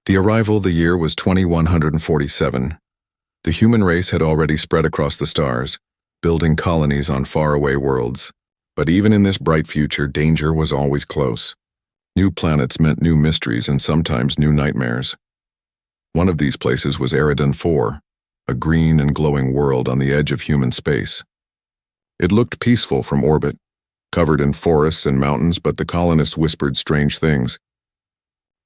The year was 2147. The human race had already spread across the stars, building colonies on faraway worlds. But even in this bright future, danger was always close. New planets meant new mysteries and sometimes new nightmares. One of these places was Eridan 4, a green and glowing world on the edge of human space. It looked peaceful from orbit, covered in forests and mountains, but the colonists whispered strange things.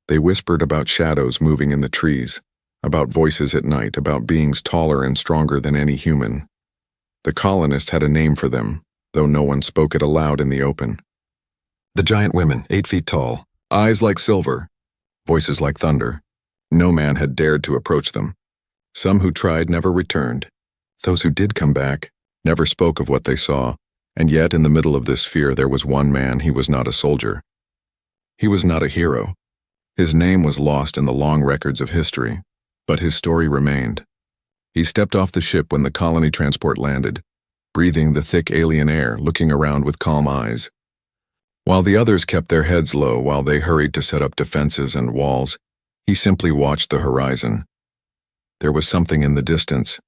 They whispered about shadows moving in the trees, about voices at night, about beings taller and stronger than any human. The colonists had a name for them, though no one spoke it aloud in the open. The giant women, 8 feet tall, eyes like silver, voices like thunder. No man had dared to approach them. Some who tried never returned. Those who did come back never spoke of what they saw, and yet in the middle of this fear there was one man. He was not a soldier. He was not a hero. His name was lost in the long records of history, but his story remained. He stepped off the ship when the colony transport landed, breathing the thick alien air, looking around with calm eyes. While the others kept their heads low while they hurried to set up defenses and walls, he simply watched the horizon. There was something in the distance.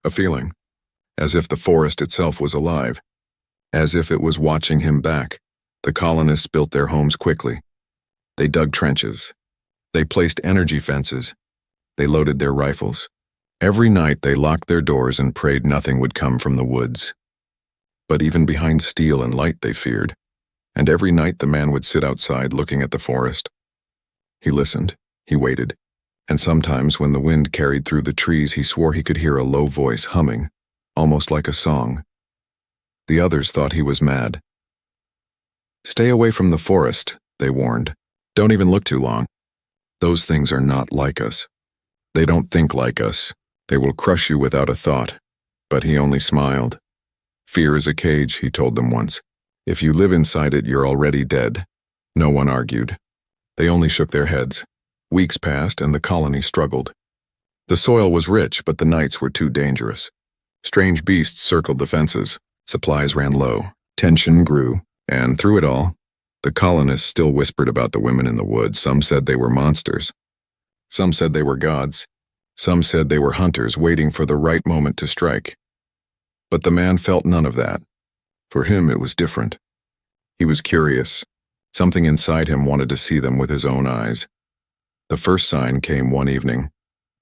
A feeling, as if the forest itself was alive, as if it was watching him back. The colonists built their homes quickly. They dug trenches. They placed energy fences. They loaded their rifles. Every night they locked their doors and prayed nothing would come from the woods. But even behind steel and light they feared, and every night the man would sit outside looking at the forest. He listened, he waited, and sometimes when the wind carried through the trees he swore he could hear a low voice humming, almost like a song. The others thought he was mad. "Stay away from the forest," they warned. "Don't even look too long. Those things are not like us. They don't think like us. They will crush you without a thought." But he only smiled. "Fear is a cage," he told them once. "If you live inside it, you're already dead." No one argued. They only shook their heads. Weeks passed and the colony struggled. The soil was rich, but the nights were too dangerous. Strange beasts circled the fences. Supplies ran low. Tension grew, and through it all, the colonists still whispered about the women in the woods. Some said they were monsters. Some said they were gods. Some said they were hunters waiting for the right moment to strike. But the man felt none of that. For him, it was different. He was curious. Something inside him wanted to see them with his own eyes. The first sign came one evening.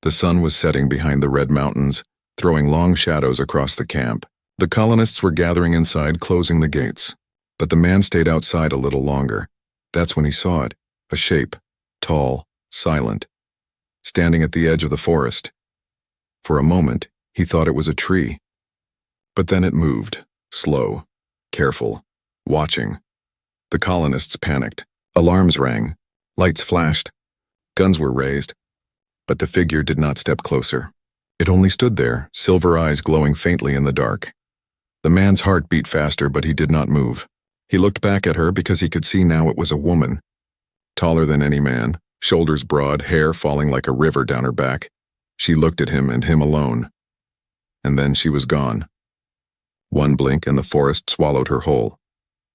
The sun was setting behind the red mountains, throwing long shadows across the camp. The colonists were gathering inside, closing the gates. But the man stayed outside a little longer. That's when he saw it, a shape, tall, silent, standing at the edge of the forest. For a moment, he thought it was a tree. But then it moved, slow, careful, watching. The colonists panicked. Alarms rang. Lights flashed. Guns were raised. But the figure did not step closer. It only stood there, silver eyes glowing faintly in the dark. The man's heart beat faster, but he did not move. He looked back at her because he could see now it was a woman. Taller than any man, shoulders broad, hair falling like a river down her back. She looked at him and him alone. And then she was gone. One blink and the forest swallowed her whole.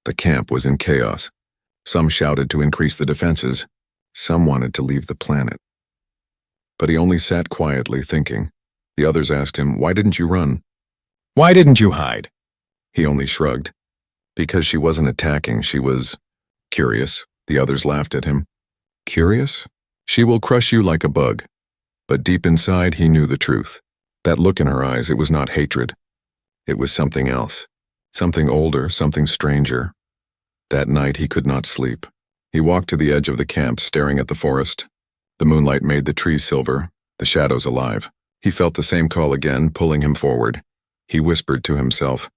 The camp was in chaos. Some shouted to increase the defenses. Some wanted to leave the planet. But he only sat quietly thinking. The others asked him, "Why didn't you run?" "Why didn't you hide?" He only shrugged. Because she wasn't attacking, she was curious. The others laughed at him. Curious? She will crush you like a bug. But deep inside, he knew the truth. That look in her eyes, it was not hatred. It was something else. Something older, something stranger. That night, he could not sleep. He walked to the edge of the camp, staring at the forest. The moonlight made the trees silver, the shadows alive. He felt the same call again, pulling him forward. He whispered to himself,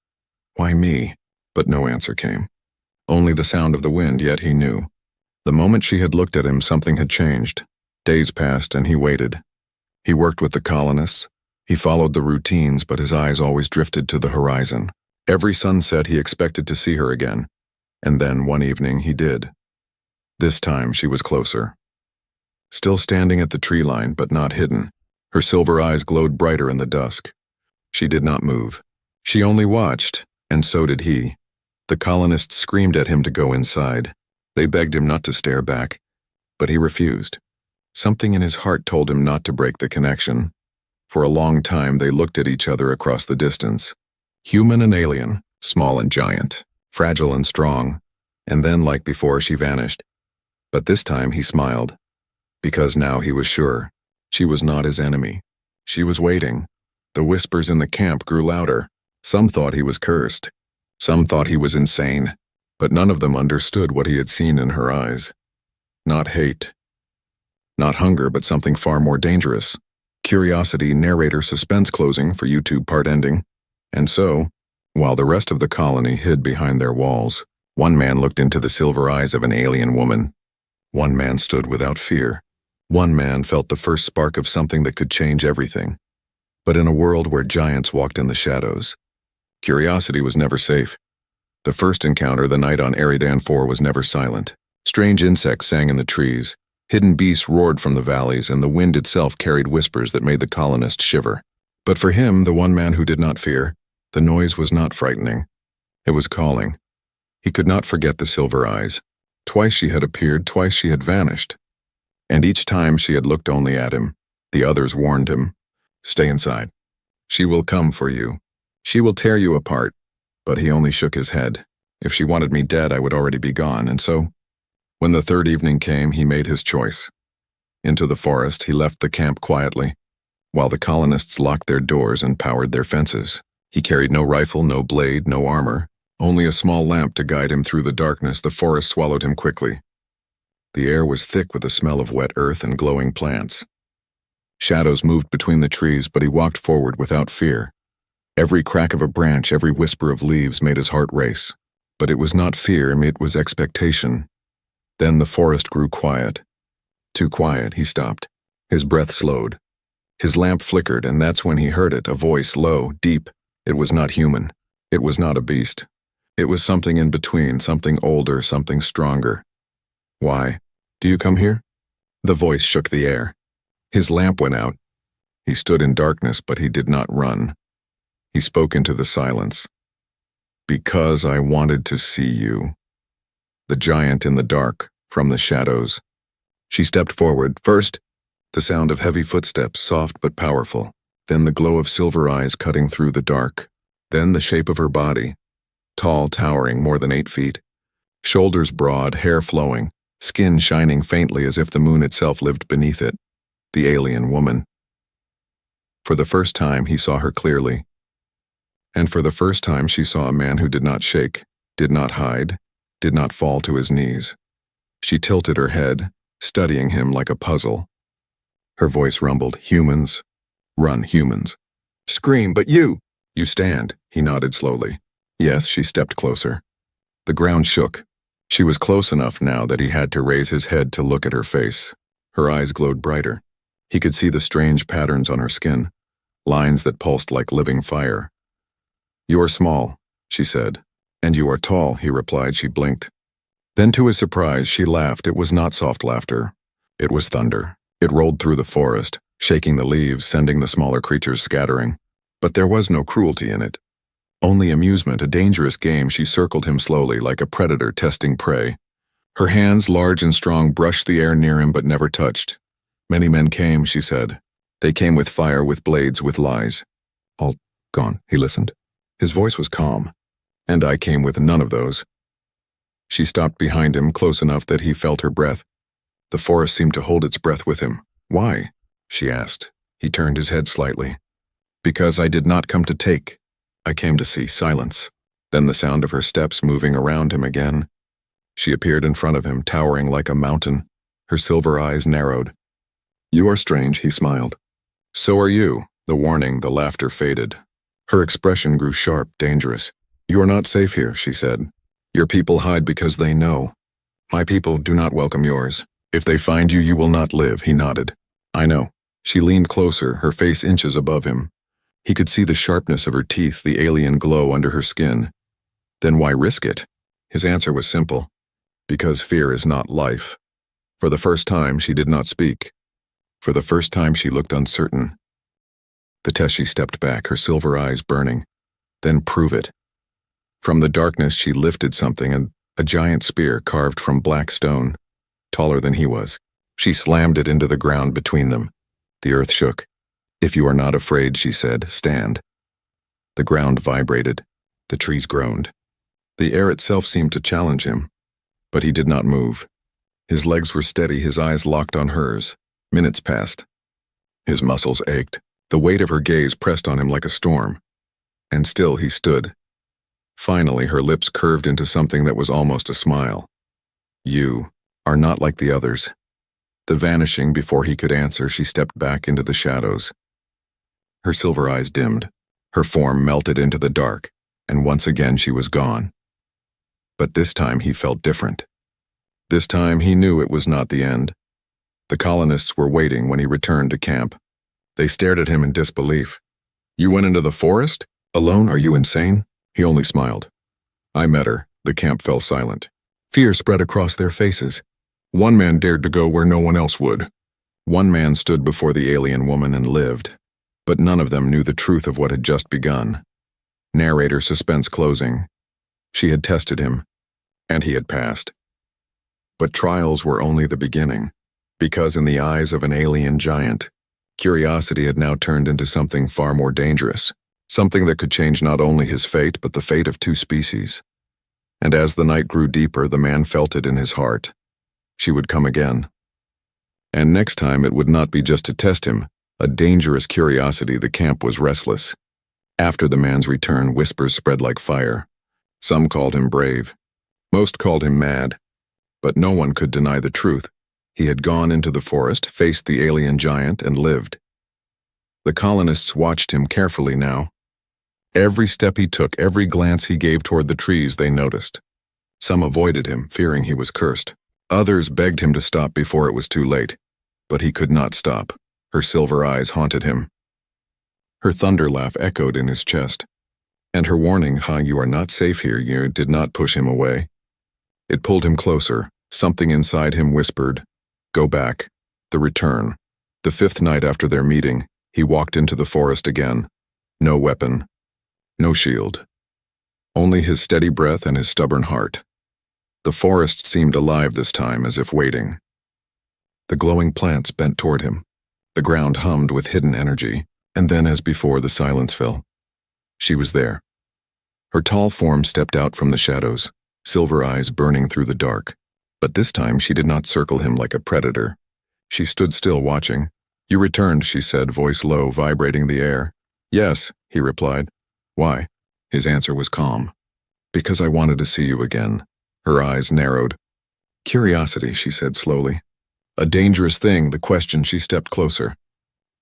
"Why me?" But no answer came. Only the sound of the wind, yet he knew. The moment she had looked at him, something had changed. Days passed and he waited. He worked with the colonists. He followed the routines, but his eyes always drifted to the horizon. Every sunset he expected to see her again. And then, one evening, he did. This time, she was closer. Still standing at the tree line, but not hidden. Her silver eyes glowed brighter in the dusk. She did not move. She only watched, and so did he. The colonists screamed at him to go inside. They begged him not to stare back, but he refused. Something in his heart told him not to break the connection. For a long time they looked at each other across the distance. Human and alien, small and giant, fragile and strong. And then, like before, she vanished. But this time he smiled. Because now he was sure. She was not his enemy. She was waiting. The whispers in the camp grew louder. Some thought he was cursed. Some thought he was insane. But none of them understood what he had seen in her eyes. Not hate. Not hunger, but something far more dangerous. Curiosity, narrator, suspense closing for YouTube part ending. And so, while the rest of the colony hid behind their walls, one man looked into the silver eyes of an alien woman. One man stood without fear. One man felt the first spark of something that could change everything. But in a world where giants walked in the shadows, curiosity was never safe. The first encounter the night on Eridan 4 was never silent. Strange insects sang in the trees, hidden beasts roared from the valleys, and the wind itself carried whispers that made the colonists shiver. But for him, the one man who did not fear, the noise was not frightening. It was calling. He could not forget the silver eyes. Twice she had appeared, twice she had vanished. And each time she had looked only at him. The others warned him, "Stay inside. She will come for you. She will tear you apart." But he only shook his head. If she wanted me dead, I would already be gone, and so, when the third evening came, he made his choice. Into the forest, he left the camp quietly, while the colonists locked their doors and powered their fences. He carried no rifle, no blade, no armor, only a small lamp to guide him through the darkness. The forest swallowed him quickly. The air was thick with the smell of wet earth and glowing plants. Shadows moved between the trees, but he walked forward without fear. Every crack of a branch, every whisper of leaves made his heart race. But it was not fear, it was expectation. Then the forest grew quiet. Too quiet, he stopped. His breath slowed. His lamp flickered, and that's when he heard it, a voice, low, deep. It was not human. It was not a beast. It was something in between, something older, something stronger. "Why? Do you come here?" The voice shook the air. His lamp went out. He stood in darkness, but he did not run. He spoke into the silence. "Because I wanted to see you." The giant in the dark, from the shadows. She stepped forward. First, the sound of heavy footsteps, soft but powerful. Then the glow of silver eyes cutting through the dark. Then the shape of her body. Tall, towering, more than 8 feet. Shoulders broad, hair flowing, skin shining faintly as if the moon itself lived beneath it. The alien woman. For the first time, he saw her clearly. And for the first time, she saw a man who did not shake, did not hide, did not fall to his knees. She tilted her head, studying him like a puzzle. Her voice rumbled, "Humans. Run, humans. Scream, but you stand." He nodded slowly. Yes, she stepped closer. The ground shook. She was close enough now that he had to raise his head to look at her face. Her eyes glowed brighter. He could see the strange patterns on her skin, lines that pulsed like living fire. "You are small," she said. "And you are tall," he replied. She blinked. Then to his surprise, she laughed. It was not soft laughter. It was thunder. It rolled through the forest, shaking the leaves, sending the smaller creatures scattering. But there was no cruelty in it. Only amusement, a dangerous game. She circled him slowly, like a predator testing prey. Her hands, large and strong, brushed the air near him but never touched. "Many men came," she said. "They came with fire, with blades, with lies. All gone," he listened. His voice was calm. "And I came with none of those." She stopped behind him, close enough that he felt her breath. The forest seemed to hold its breath with him. "Why?" she asked. He turned his head slightly. "Because I did not come to take. I came to see silence." Then the sound of her steps moving around him again. She appeared in front of him, towering like a mountain. Her silver eyes narrowed. "You are strange," he smiled. "So are you." The warning, the laughter faded. Her expression grew sharp, dangerous. "You are not safe here," she said. "Your people hide because they know. My people do not welcome yours. If they find you, you will not live." He nodded. "I know." She leaned closer, her face inches above him. He could see the sharpness of her teeth, the alien glow under her skin. Then why risk it? His answer was simple. Because fear is not life. For the first time, she did not speak. For the first time, she looked uncertain. The test, she stepped back, her silver eyes burning. Then prove it. From the darkness, she lifted something, a giant spear carved from black stone, taller than he was. She slammed it into the ground between them. The earth shook. "If you are not afraid," she said, "stand." The ground vibrated. The trees groaned. The air itself seemed to challenge him, but he did not move. His legs were steady, his eyes locked on hers. Minutes passed. His muscles ached. The weight of her gaze pressed on him like a storm. And still he stood. Finally, her lips curved into something that was almost a smile. "You are not like the others." The vanishing before he could answer, she stepped back into the shadows. Her silver eyes dimmed. Her form melted into the dark, and once again she was gone. But this time he felt different. This time he knew it was not the end. The colonists were waiting when he returned to camp. They stared at him in disbelief. "You went into the forest? Alone? Are you insane?" He only smiled. "I met her." The camp fell silent. Fear spread across their faces. One man dared to go where no one else would. One man stood before the alien woman and lived. But none of them knew the truth of what had just begun. Narrator suspense closing. She had tested him, and he had passed. But trials were only the beginning, because in the eyes of an alien giant, curiosity had now turned into something far more dangerous, something that could change not only his fate but the fate of two species. And as the night grew deeper, the man felt it in his heart. She would come again. And next time it would not be just to test him, a dangerous curiosity. The camp was restless. After the man's return, whispers spread like fire. Some called him brave. Most called him mad. But no one could deny the truth. He had gone into the forest, faced the alien giant, and lived. The colonists watched him carefully now. Every step he took, every glance he gave toward the trees, they noticed. Some avoided him, fearing he was cursed. Others begged him to stop before it was too late. But he could not stop. Her silver eyes haunted him. Her thunder laugh echoed in his chest. And her warning, "You are not safe here," did not push him away. It pulled him closer. Something inside him whispered, "Go back." The return. The fifth night after their meeting, he walked into the forest again. No weapon. No shield. Only his steady breath and his stubborn heart. The forest seemed alive this time, as if waiting. The glowing plants bent toward him. The ground hummed with hidden energy, and then, as before, the silence fell. She was there. Her tall form stepped out from the shadows, silver eyes burning through the dark. But this time she did not circle him like a predator. She stood still, watching. "You returned," she said, voice low, vibrating the air. "Yes," he replied. "Why?" His answer was calm. "Because I wanted to see you again." Her eyes narrowed. "Curiosity," she said slowly. "A dangerous thing." The question. She stepped closer.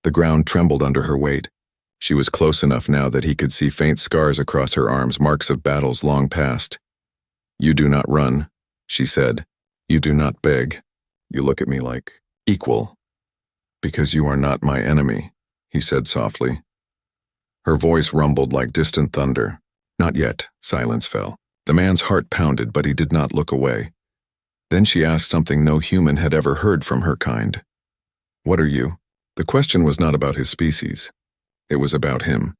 The ground trembled under her weight. She was close enough now that he could see faint scars across her arms, marks of battles long past. "You do not run," she said. "You do not beg. You look at me like equal." "Because you are not my enemy," he said softly. Her voice rumbled like distant thunder. "Not yet." Silence fell. The man's heart pounded, but he did not look away. Then she asked something no human had ever heard from her kind. "What are you?" The question was not about his species. It was about him.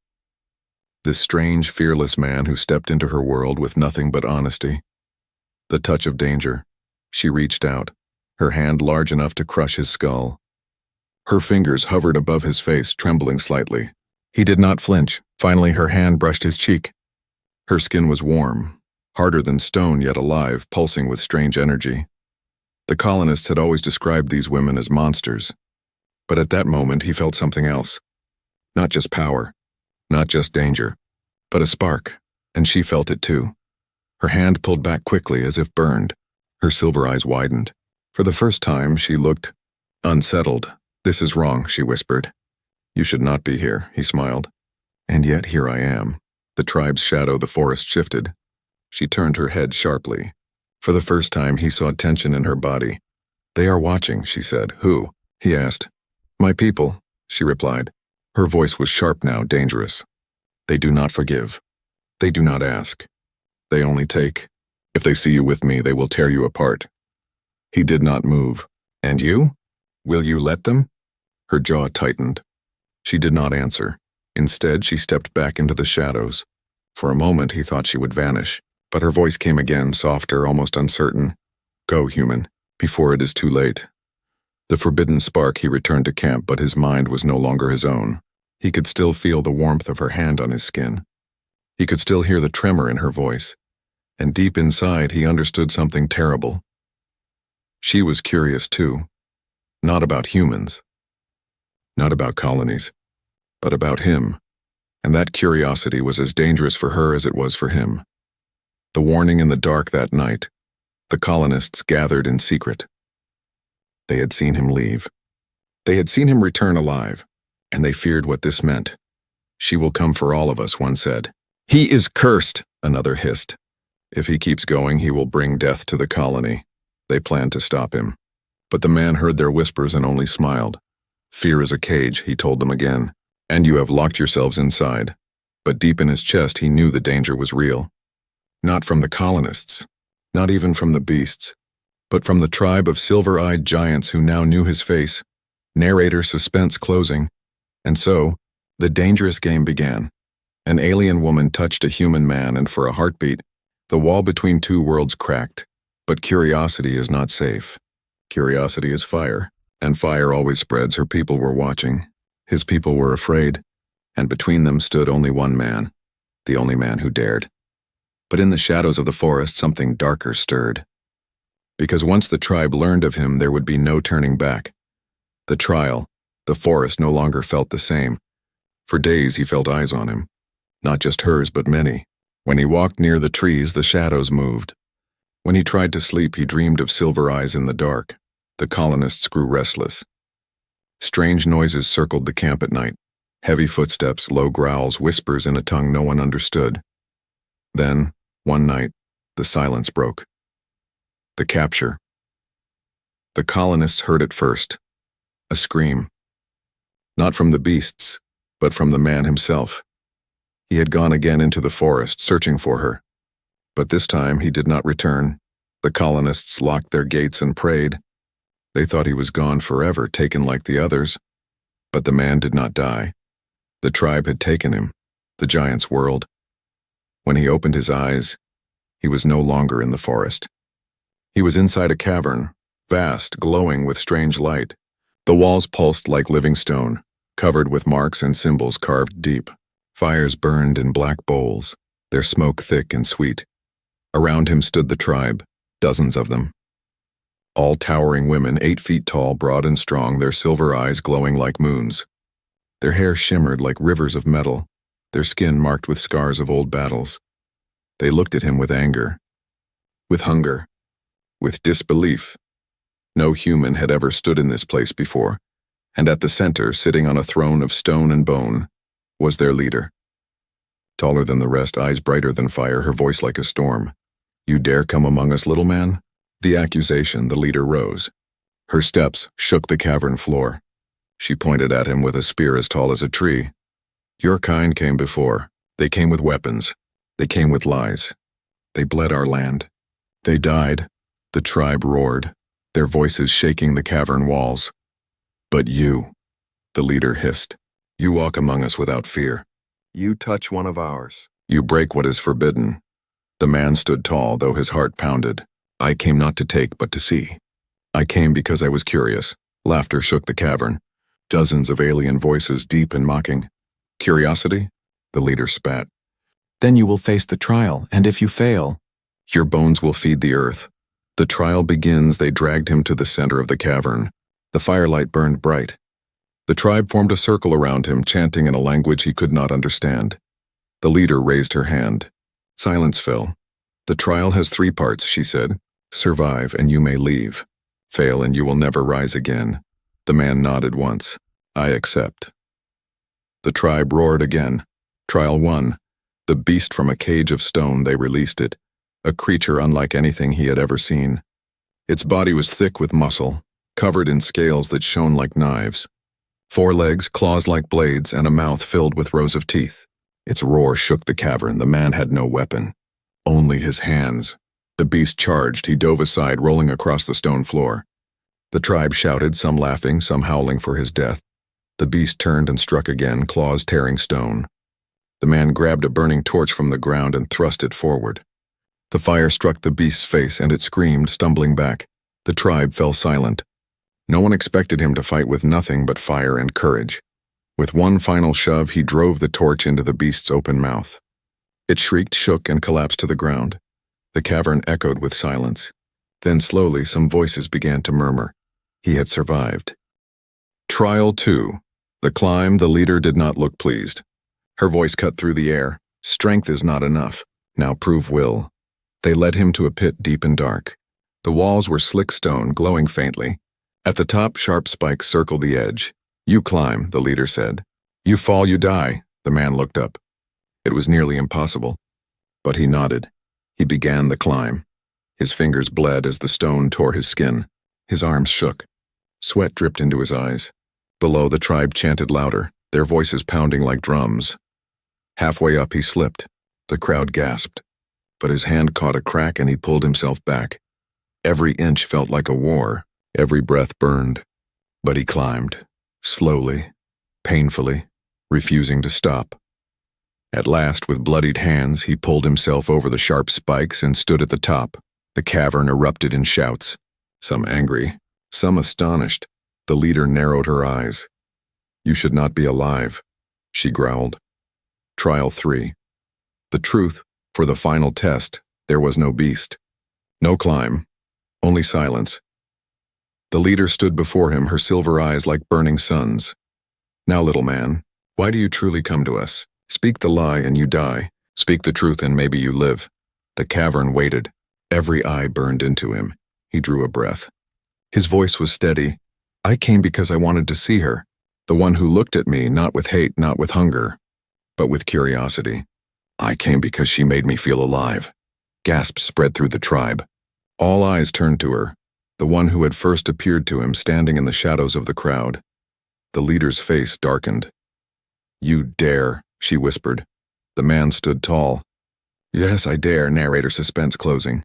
This strange, fearless man who stepped into her world with nothing but honesty. The touch of danger. She reached out, her hand large enough to crush his skull. Her fingers hovered above his face, trembling slightly. He did not flinch. Finally, her hand brushed his cheek. Her skin was warm, harder than stone, yet alive, pulsing with strange energy. The colonists had always described these women as monsters. But at that moment, he felt something else. Not just power, not just danger, but a spark, and she felt it too. Her hand pulled back quickly, as if burned. Her silver eyes widened. For the first time, she looked unsettled. "This is wrong," she whispered. "You should not be here," he smiled. "And yet here I am." The tribe's shadow, the forest, shifted. She turned her head sharply. For the first time, he saw tension in her body. "They are watching," she said. "Who?" he asked. "My people," she replied. Her voice was sharp now, dangerous. "They do not forgive. They do not ask. They only take. If they see you with me, they will tear you apart." He did not move. "And you? Will you let them?" Her jaw tightened. She did not answer. Instead, she stepped back into the shadows. For a moment, he thought she would vanish, but her voice came again, softer, almost uncertain. "Go, human, before it is too late." The forbidden spark, he returned to camp, but his mind was no longer his own. He could still feel the warmth of her hand on his skin. He could still hear the tremor in her voice. And deep inside, he understood something terrible. She was curious too. Not about humans. Not about colonies. But about him. And that curiosity was as dangerous for her as it was for him. The warning in the dark that night. The colonists gathered in secret. They had seen him leave. They had seen him return alive, and they feared what this meant. She will come for all of us, one said. He is cursed, another hissed. If he keeps going, he will bring death to the colony. They planned to stop him. But the man heard their whispers and only smiled. Fear is a cage, he told them again, and you have locked yourselves inside. But deep in his chest, he knew the danger was real. Not from the colonists, not even from the beasts, but from the tribe of silver-eyed giants who now knew his face. Narrator suspense closing. And so, the dangerous game began. An alien woman touched a human man, and for a heartbeat, the wall between two worlds cracked. But curiosity is not safe. Curiosity is fire, and fire always spreads. Her people were watching. His people were afraid, and between them stood only one man, the only man who dared. But in the shadows of the forest, something darker stirred. Because once the tribe learned of him, there would be no turning back. The trial, the forest no longer felt the same. For days he felt eyes on him. Not just hers, but many. When he walked near the trees, the shadows moved. When he tried to sleep, he dreamed of silver eyes in the dark. The colonists grew restless. Strange noises circled the camp at night. Heavy footsteps, low growls, whispers in a tongue no one understood. Then, one night, the silence broke. The capture. The colonists heard it first. A scream. Not from the beasts, but from the man himself. He had gone again into the forest, searching for her. But this time he did not return. The colonists locked their gates and prayed. They thought he was gone forever, taken like the others. But the man did not die. The tribe had taken him, the giant's world. When he opened his eyes, he was no longer in the forest. He was inside a cavern, vast, glowing with strange light. The walls pulsed like living stone, covered with marks and symbols carved deep. Fires burned in black bowls, their smoke thick and sweet. Around him stood the tribe, dozens of them. All towering women, 8 feet tall, broad and strong, their silver eyes glowing like moons. Their hair shimmered like rivers of metal, their skin marked with scars of old battles. They looked at him with anger, with hunger, with disbelief. No human had ever stood in this place before, and at the center, sitting on a throne of stone and bone, was their leader. Taller than the rest, eyes brighter than fire, her voice like a storm. You dare come among us, little man? The accusation, the leader rose. Her steps shook the cavern floor. She pointed at him with a spear as tall as a tree. Your kind came before. They came with weapons. They came with lies. They bled our land. They died. The tribe roared, their voices shaking the cavern walls. But you, the leader hissed, you walk among us without fear. You touch one of ours. You break what is forbidden. The man stood tall, though his heart pounded. I came not to take, but to see. I came because I was curious. Laughter shook the cavern. Dozens of alien voices, deep and mocking. Curiosity? The leader spat. Then you will face the trial, and if you fail, your bones will feed the earth. The trial begins. They dragged him to the center of the cavern. The firelight burned bright. The tribe formed a circle around him, chanting in a language he could not understand. The leader raised her hand. Silence fell. The trial has 3 parts, she said. Survive, and you may leave. Fail, and you will never rise again. The man nodded once. I accept. The tribe roared again. Trial 1. The beast from a cage of stone. They released it. A creature unlike anything he had ever seen. Its body was thick with muscle, covered in scales that shone like knives. 4 legs, claws like blades, and a mouth filled with rows of teeth. Its roar shook the cavern. The man had no weapon. Only his hands. The beast charged. He dove aside, rolling across the stone floor. The tribe shouted, some laughing, some howling for his death. The beast turned and struck again, claws tearing stone. The man grabbed a burning torch from the ground and thrust it forward. The fire struck the beast's face, and it screamed, stumbling back. The tribe fell silent. No one expected him to fight with nothing but fire and courage. With one final shove, he drove the torch into the beast's open mouth. It shrieked, shook, and collapsed to the ground. The cavern echoed with silence. Then slowly some voices began to murmur. He had survived. Trial 2. The climb. The leader did not look pleased. Her voice cut through the air. Strength is not enough. Now prove will. They led him to a pit deep and dark. The walls were slick stone, glowing faintly. At the top, sharp spikes circled the edge. You climb, the leader said. You fall, you die. The man looked up. It was nearly impossible. But he nodded. He began the climb. His fingers bled as the stone tore his skin. His arms shook. Sweat dripped into his eyes. Below, the tribe chanted louder, their voices pounding like drums. Halfway up, he slipped. The crowd gasped. But his hand caught a crack and he pulled himself back. Every inch felt like a war. Every breath burned. But he climbed, slowly, painfully, refusing to stop. At last, with bloodied hands, he pulled himself over the sharp spikes and stood at the top. The cavern erupted in shouts, some angry, some astonished. The leader narrowed her eyes. You should not be alive, she growled. Trial 3. The truth, for the final test, there was no beast. No climb, only silence. The leader stood before him, her silver eyes like burning suns. Now, little man, why do you truly come to us? Speak the lie and you die. Speak the truth and maybe you live. The cavern waited. Every eye burned into him. He drew a breath. His voice was steady. I came because I wanted to see her. The one who looked at me, not with hate, not with hunger, but with curiosity. I came because she made me feel alive. Gasps spread through the tribe. All eyes turned to her, the one who had first appeared to him standing in the shadows of the crowd. The leader's face darkened. You dare, she whispered. The man stood tall. Yes, I dare, narrator suspense closing.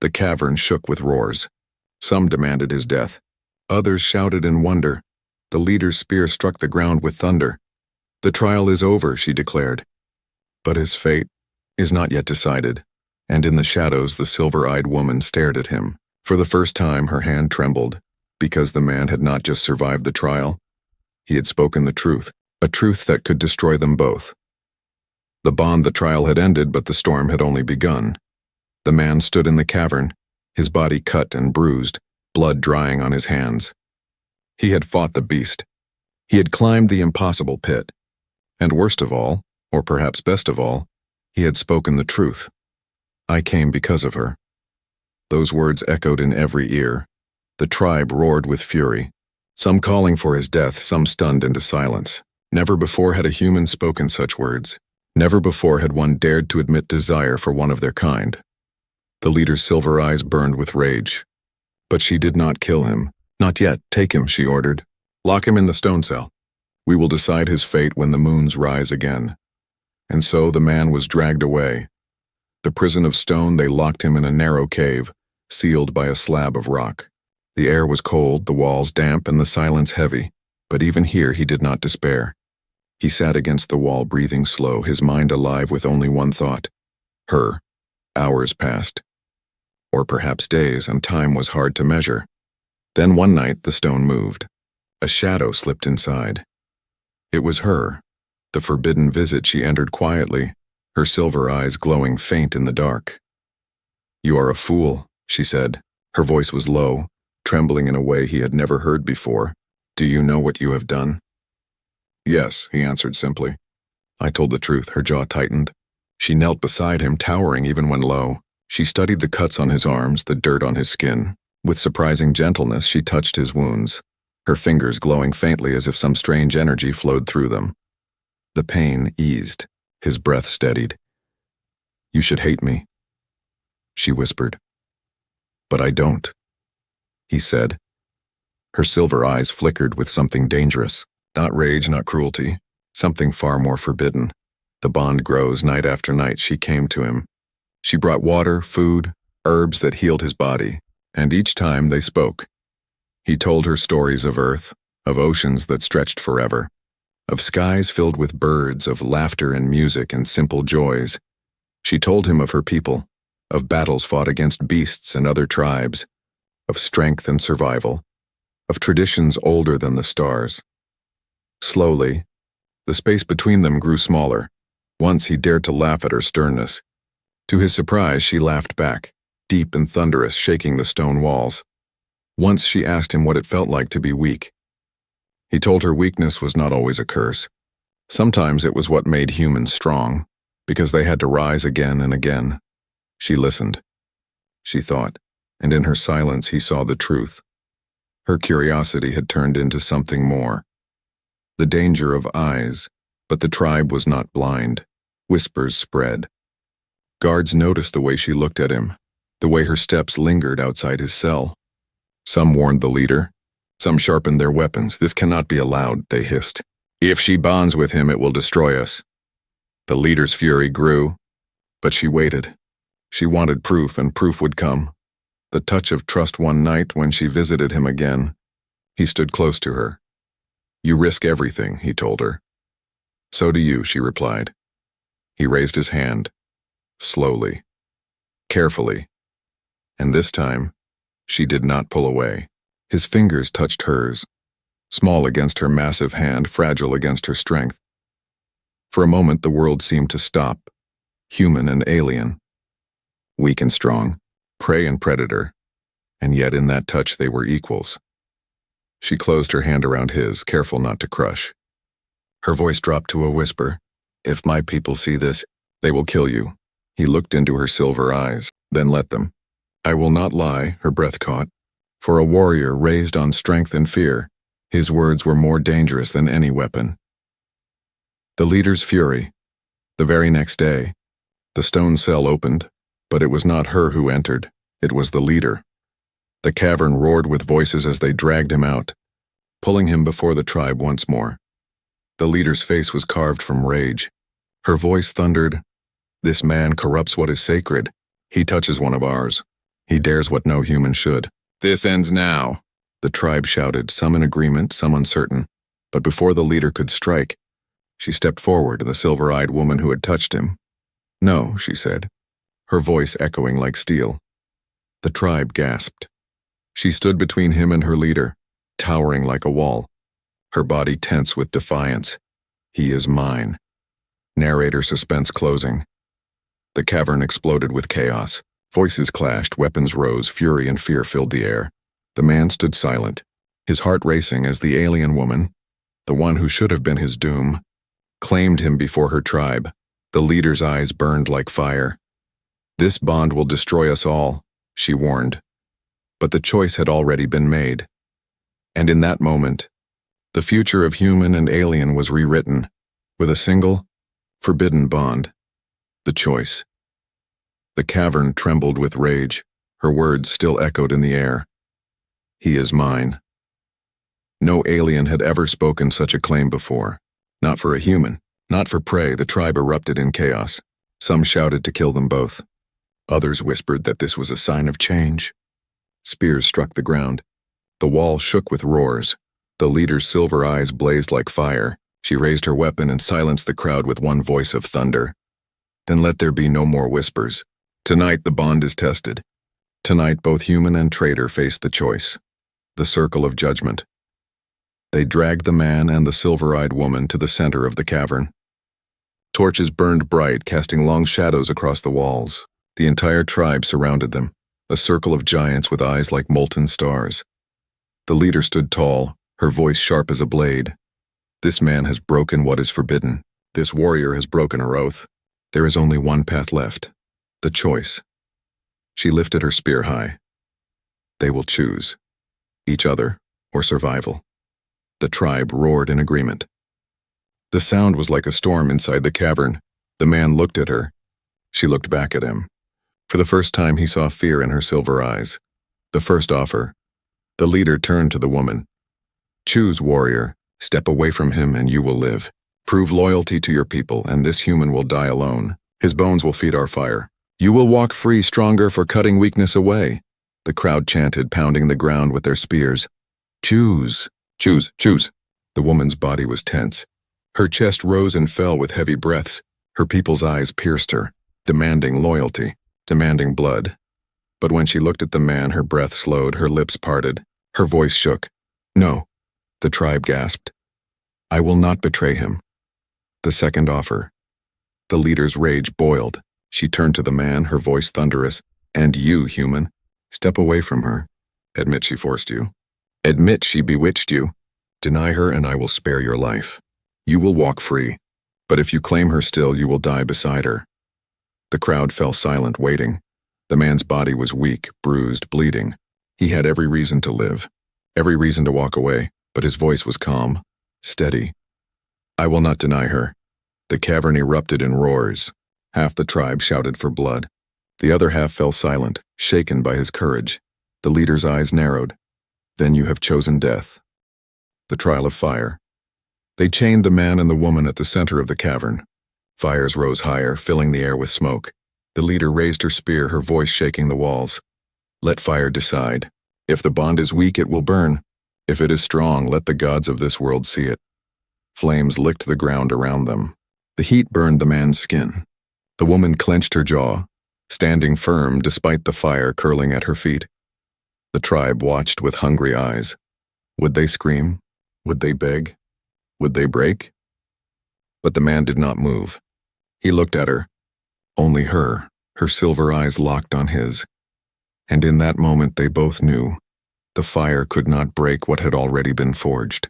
The cavern shook with roars. Some demanded his death. Others shouted in wonder. The leader's spear struck the ground with thunder. The trial is over, she declared. But his fate is not yet decided. And in the shadows, the silver-eyed woman stared at him. For the first time, her hand trembled, because the man had not just survived the trial. He had spoken the truth, a truth that could destroy them both. The trial had ended, but the storm had only begun. The man stood in the cavern, his body cut and bruised, blood drying on his hands. He had fought the beast. He had climbed the impossible pit. And worst of all, or perhaps best of all, he had spoken the truth. I came because of her. Those words echoed in every ear. The tribe roared with fury, some calling for his death, some stunned into silence. Never before had a human spoken such words. Never before had one dared to admit desire for one of their kind. The leader's silver eyes burned with rage. But she did not kill him. Not yet. Take him, she ordered. Lock him in the stone cell. We will decide his fate when the moons rise again. And so the man was dragged away. The prison of stone, they locked him in a narrow cave, sealed by a slab of rock. The air was cold, the walls damp, and the silence heavy. But even here he did not despair. He sat against the wall, breathing slow, his mind alive with only one thought. Her. Hours passed. Or perhaps days, and time was hard to measure. Then one night the stone moved. A shadow slipped inside. It was her. The forbidden visit. She entered quietly, her silver eyes glowing faint in the dark. You are a fool, she said. Her voice was low, trembling in a way he had never heard before. Do you know what you have done? Yes, he answered simply. I told the truth. Her jaw tightened. She knelt beside him, towering even when low. She studied the cuts on his arms, the dirt on his skin. With surprising gentleness, she touched his wounds, her fingers glowing faintly as if some strange energy flowed through them. The pain eased. His breath steadied. You should hate me, she whispered. But I don't, he said. Her silver eyes flickered with something dangerous. Not rage, not cruelty. Something far more forbidden. The bond grows. Night after night she came to him. She brought water, food, herbs that healed his body. And each time they spoke. He told her stories of earth, of oceans that stretched forever, of skies filled with birds, of laughter and music and simple joys. She told him of her people, of battles fought against beasts and other tribes, of strength and survival. of traditions older than the stars. Slowly, the space between them grew smaller. Once he dared to laugh at her sternness. To his surprise, she laughed back, deep and thunderous, shaking the stone walls. Once she asked him what it felt like to be weak. He told her weakness was not always a curse. Sometimes it was what made humans strong, because they had to rise again and again. She listened. She thought, and in her silence he saw the truth. Her curiosity had turned into something more. The danger of eyes, but the tribe was not blind. Whispers spread. Guards noticed the way she looked at him, the way her steps lingered outside his cell. Some warned the leader. Some sharpened their weapons. This cannot be allowed, they hissed. If she bonds with him, it will destroy us. The leader's fury grew, but she waited. She wanted proof, and proof would come. The touch of trust one night when she visited him again. He stood close to her. You risk everything, he told her. So do you, she replied. He raised his hand, slowly, carefully, and this time, she did not pull away. His fingers touched hers, small against her massive hand, fragile against her strength. For a moment, the world seemed to stop, human and alien, weak and strong, prey and predator, and yet in that touch they were equals. She closed her hand around his, careful not to crush. Her voice dropped to a whisper. If my people see this, they will kill you. He looked into her silver eyes, then let them. I will not lie, her breath caught. For a warrior raised on strength and fear, his words were more dangerous than any weapon. The leader's fury. The very next day, the stone cell opened, but it was not her who entered. It was the leader. The cavern roared with voices as they dragged him out, pulling him before the tribe once more. The leader's face was carved from rage. Her voice thundered, This man corrupts what is sacred. He touches one of ours. He dares what no human should. This ends now, the tribe shouted, some in agreement, some uncertain. But before the leader could strike, she stepped forward to the silver-eyed woman who had touched him. No, she said, her voice echoing like steel. The tribe gasped. She stood between him and her leader, towering like a wall, her body tense with defiance. He is mine. Narrator suspense closing. The cavern exploded with chaos. Voices clashed, weapons rose, fury and fear filled the air. The man stood silent, his heart racing as the alien woman, the one who should have been his doom, claimed him before her tribe. The leader's eyes burned like fire. This bond will destroy us all, she warned. But the choice had already been made. And in that moment, the future of human and alien was rewritten, with a single, forbidden bond. The choice. The cavern trembled with rage, her words still echoed in the air. He is mine. No alien had ever spoken such a claim before. Not for a human, not for prey. The tribe erupted in chaos. Some shouted to kill them both. Others whispered that this was a sign of change. Spears struck the ground. The wall shook with roars. The leader's silver eyes blazed like fire. She raised her weapon and silenced the crowd with one voice of thunder. Then let there be no more whispers. Tonight the bond is tested. Tonight both human and traitor face the choice. The circle of judgment. They dragged the man and the silver-eyed woman to the center of the cavern. Torches burned bright, casting long shadows across the walls. The entire tribe surrounded them, a circle of giants with eyes like molten stars. The leader stood tall, her voice sharp as a blade. This man has broken what is forbidden. This warrior has broken her oath. There is only one path left. The choice. She lifted her spear high. They will choose. Each other or survival. The tribe roared in agreement. The sound was like a storm inside the cavern. The man looked at her. She looked back at him. For the first time he saw fear in her silver eyes. The first offer. The leader turned to the woman. Choose, warrior. Step away from him and you will live. Prove loyalty to your people and this human will die alone. His bones will feed our fire. You will walk free, stronger for cutting weakness away. The crowd chanted, pounding the ground with their spears. Choose. Choose, choose. The woman's body was tense. Her chest rose and fell with heavy breaths. Her people's eyes pierced her, demanding loyalty, demanding blood. But when she looked at the man, her breath slowed, her lips parted, her voice shook. No, the tribe gasped. I will not betray him. The second offer. The leader's rage boiled. She turned to the man, her voice thunderous. And you, human, step away from her. Admit she forced you. Admit she bewitched you. Deny her and I will spare your life. You will walk free, but if you claim her still, you will die beside her. The crowd fell silent, waiting. The man's body was weak, bruised, bleeding. He had every reason to live, every reason to walk away, but his voice was calm, steady. I will not deny her. The cavern erupted in roars. Half the tribe shouted for blood. The other half fell silent, shaken by his courage. The leader's eyes narrowed. Then you have chosen death. The trial of fire. They chained the man and the woman at the center of the cavern. Fires rose higher, filling the air with smoke. The leader raised her spear, her voice shaking the walls. Let fire decide. If the bond is weak, it will burn. If it is strong, let the gods of this world see it. Flames licked the ground around them. The heat burned the man's skin. The woman clenched her jaw, standing firm despite the fire curling at her feet. The tribe watched with hungry eyes. Would they scream? Would they beg? Would they break? But the man did not move. He looked at her. Only her silver eyes locked on his. And in that moment they both knew the fire could not break what had already been forged.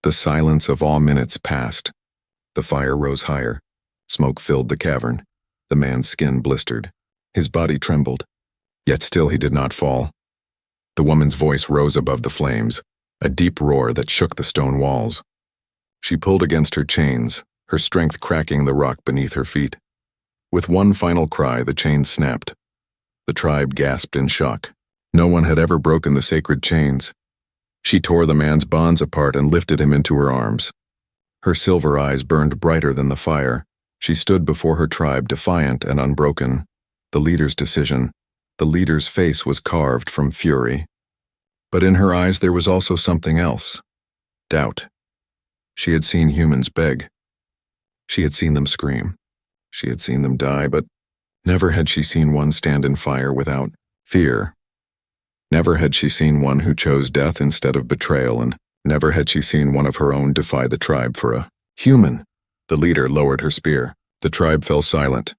The silence of awe minutes passed. The fire rose higher. Smoke filled the cavern. The man's skin blistered. His body trembled. Yet still he did not fall. The woman's voice rose above the flames, a deep roar that shook the stone walls. She pulled against her chains, her strength cracking the rock beneath her feet. With one final cry, the chains snapped. The tribe gasped in shock. No one had ever broken the sacred chains. She tore the man's bonds apart and lifted him into her arms. Her silver eyes burned brighter than the fire. She stood before her tribe, defiant and unbroken. The leader's decision. The leader's face was carved from fury. But in her eyes there was also something else. Doubt. She had seen humans beg. She had seen them scream. She had seen them die, but never had she seen one stand in fire without fear. Never had she seen one who chose death instead of betrayal, and never had she seen one of her own defy the tribe for a human. The leader lowered her spear. The tribe fell silent.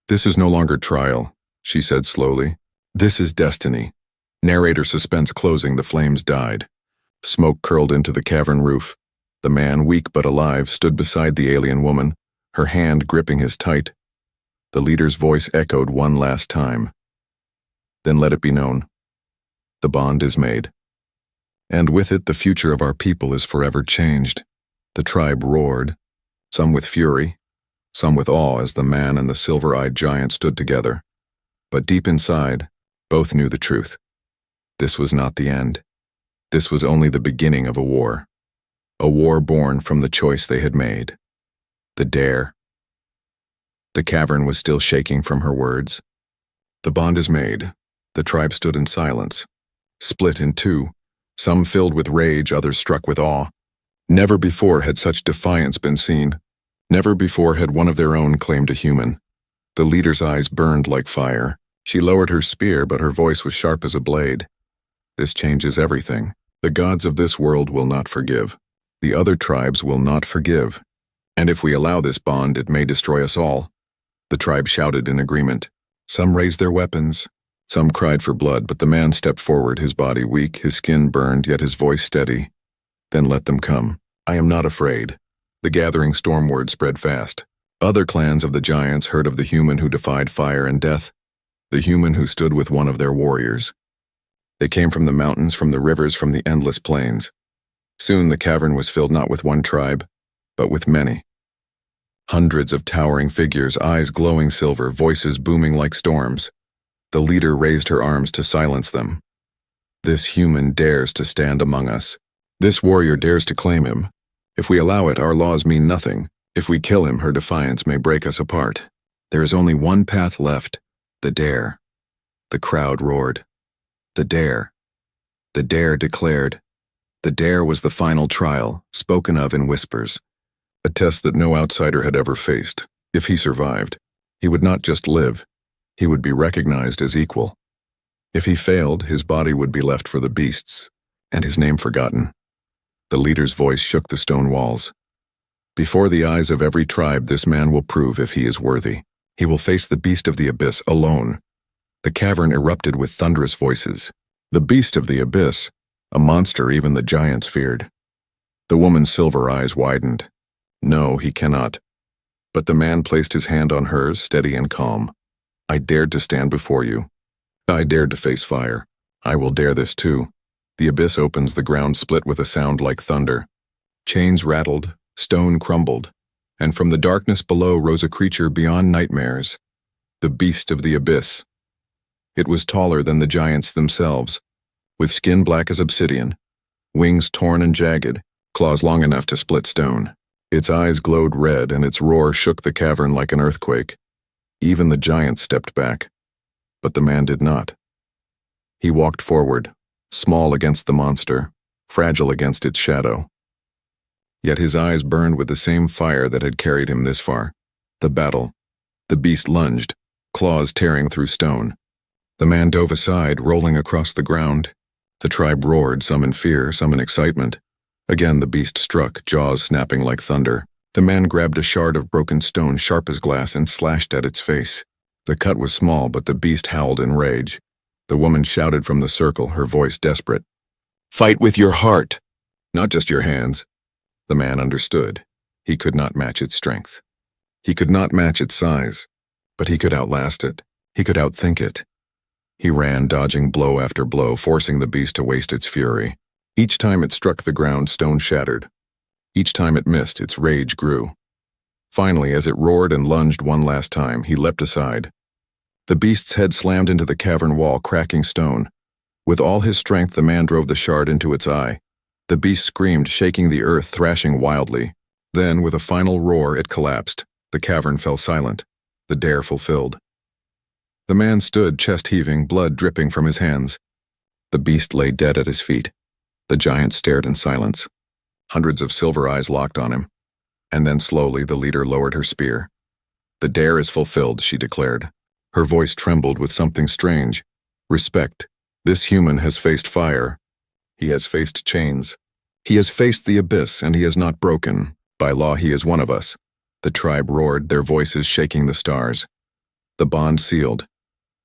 This is no longer trial, she said slowly. This is destiny. Narrator suspense closing, the flames died. Smoke curled into the cavern roof. The man, weak but alive, stood beside the alien woman, her hand gripping his tight. The leader's voice echoed one last time. Then let it be known. The bond is made. And with it the future of our people is forever changed. The tribe roared, some with fury, some with awe as the man and the silver-eyed giant stood together. But deep inside, both knew the truth. This was not the end. This was only the beginning of a war. A war born from the choice they had made. The dare. The cavern was still shaking from her words. The bond is made. The tribe stood in silence, split in two, some filled with rage, others struck with awe. Never before had such defiance been seen. Never before had one of their own claimed a human. The leader's eyes burned like fire. She lowered her spear, but her voice was sharp as a blade. This changes everything. The gods of this world will not forgive. The other tribes will not forgive. And if we allow this bond, it may destroy us all. The tribe shouted in agreement. Some raised their weapons. Some cried for blood, but the man stepped forward, his body weak, his skin burned, yet his voice steady. Then let them come. I am not afraid. The gathering storm word spread fast. Other clans of the giants heard of the human who defied fire and death, the human who stood with one of their warriors. They came from the mountains, from the rivers, from the endless plains. Soon the cavern was filled not with one tribe, but with many. Hundreds of towering figures, eyes glowing silver, voices booming like storms. The leader raised her arms to silence them. This human dares to stand among us. This warrior dares to claim him. If we allow it, our laws mean nothing. If we kill him, her defiance may break us apart. There is only one path left, the dare. The crowd roared. The dare. The dare declared. The dare was the final trial, spoken of in whispers. A test that no outsider had ever faced. If he survived, he would not just live, he would be recognized as equal. If he failed, his body would be left for the beasts, and his name forgotten. The leader's voice shook the stone walls. Before the eyes of every tribe, this man will prove if he is worthy. He will face the beast of the abyss alone. The cavern erupted with thunderous voices. The beast of the abyss, a monster even the giants feared. The woman's silver eyes widened. No, he cannot. But the man placed his hand on hers, steady and calm. I dared to stand before you. I dared to face fire. I will dare this too. The abyss opens, the ground split with a sound like thunder. Chains rattled, stone crumbled, and from the darkness below rose a creature beyond nightmares, the beast of the abyss. It was taller than the giants themselves, with skin black as obsidian, wings torn and jagged, claws long enough to split stone. Its eyes glowed red, and its roar shook the cavern like an earthquake. Even the giants stepped back, but the man did not. He walked forward, small against the monster, fragile against its shadow. Yet his eyes burned with the same fire that had carried him this far. The battle. The beast lunged, claws tearing through stone. The man dove aside, rolling across the ground. The tribe roared, some in fear, some in excitement. Again the beast struck, jaws snapping like thunder. The man grabbed a shard of broken stone sharp as glass and slashed at its face. The cut was small, but the beast howled in rage. The woman shouted from the circle, her voice desperate. "Fight with your heart, not just your hands." The man understood. He could not match its strength. He could not match its size, but he could outlast it. He could outthink it. He ran, dodging blow after blow, forcing the beast to waste its fury. Each time it struck the ground, stone shattered. Each time it missed, its rage grew. Finally, as it roared and lunged one last time, he leapt aside. The beast's head slammed into the cavern wall, cracking stone. With all his strength, the man drove the shard into its eye. The beast screamed, shaking the earth, thrashing wildly. Then, with a final roar, it collapsed. The cavern fell silent. The dare fulfilled. The man stood, chest heaving, blood dripping from his hands. The beast lay dead at his feet. The giant stared in silence. Hundreds of silver eyes locked on him. And then slowly the leader lowered her spear. "The dare is fulfilled," she declared. Her voice trembled with something strange. "Respect. This human has faced fire. He has faced chains. He has faced the abyss, and he has not broken. By law, he is one of us." The tribe roared, their voices shaking the stars. The bond sealed.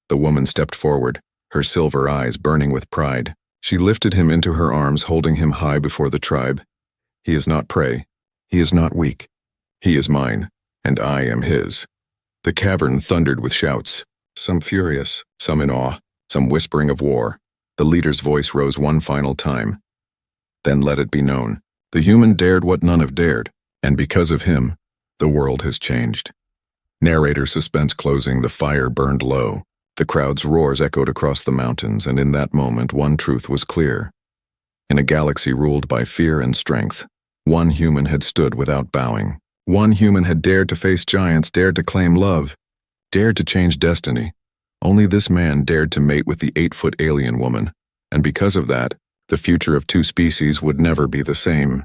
The woman stepped forward, her silver eyes burning with pride. She lifted him into her arms, holding him high before the tribe. "He is not prey. He is not weak. He is mine, and I am his." The cavern thundered with shouts, some furious, some in awe, some whispering of war. The leader's voice rose one final time. "Then let it be known, the human dared what none have dared, and because of him, the world has changed." Narrator suspense closing, the fire burned low. The crowd's roars echoed across the mountains, and in that moment one truth was clear. In a galaxy ruled by fear and strength, one human had stood without bowing. One human had dared to face giants, dared to claim love, dared to change destiny. Only this man dared to mate with the 8-foot alien woman, and because of that, the future of two species would never be the same.